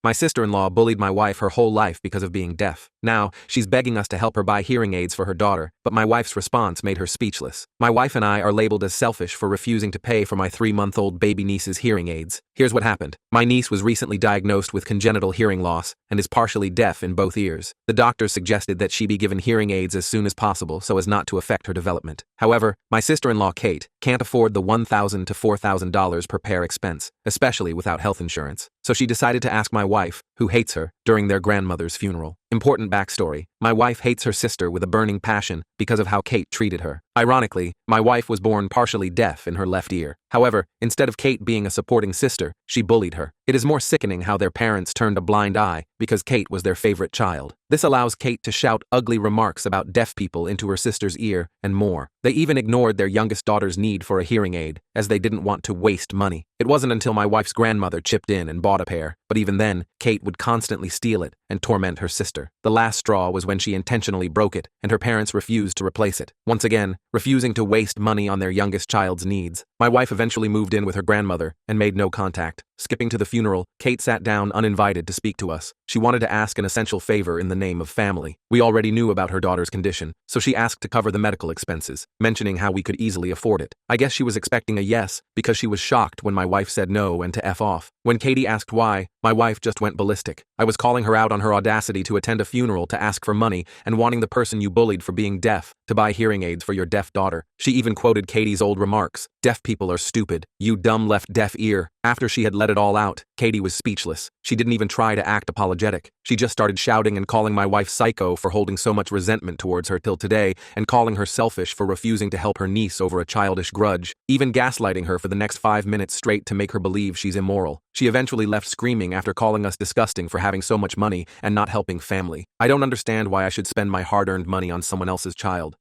My sister-in-law bullied my wife her whole life because of being deaf. Now, she's begging us to help her buy hearing aids for her daughter, but my wife's response made her speechless. My wife and I are labeled as selfish for refusing to pay for my 3-month-old baby niece's hearing aids. Here's what happened. My niece was recently diagnosed with congenital hearing loss and is partially deaf in both ears. The doctors suggested that she be given hearing aids as soon as possible so as not to affect her development. However, my sister-in-law, Kate, can't afford the $1,000 to $4,000 per pair expense, especially without health insurance. So she decided to ask my wife, who hates her, during their grandmother's funeral. Important backstory. My wife hates her sister with a burning passion because of how Kate treated her. Ironically, my wife was born partially deaf in her left ear. However, instead of Kate being a supporting sister, she bullied her. It is more sickening how their parents turned a blind eye because Kate was their favorite child. This allows Kate to shout ugly remarks about deaf people into her sister's ear and more. They even ignored their youngest daughter's need for a hearing aid, as they didn't want to waste money. It wasn't until my wife's grandmother chipped in and bought a pair, but even then, Kate would constantly steal it and torment her sister. The last straw was when she intentionally broke it, and her parents refused to replace it. Once again, refusing to waste money on their youngest child's needs. My wife eventually moved in with her grandmother and made no contact. Skipping to the funeral, Kate sat down uninvited to speak to us. She wanted to ask an essential favor in the name of family. We already knew about her daughter's condition, so she asked to cover the medical expenses, mentioning how we could easily afford it. I guess she was expecting a yes, because she was shocked when my wife said no and to F off. When Katie asked why, my wife just went ballistic. I was calling her out on her audacity to attend a funeral to ask for money and wanting the person you bullied for being deaf to buy hearing aids for your deaf daughter. She even quoted Katie's old remarks. "Deaf people are stupid. You dumb left deaf ear." After she had let it all out, Katie was speechless. She didn't even try to act apologetic. She just started shouting and calling my wife psycho for holding so much resentment towards her till today, and calling her selfish for refusing to help her niece over a childish grudge, even gaslighting her for the next 5 minutes straight to make her believe she's immoral. She eventually left screaming after calling us disgusting for having so much money and not helping family. I don't understand why I should spend my hard-earned money on someone else's child.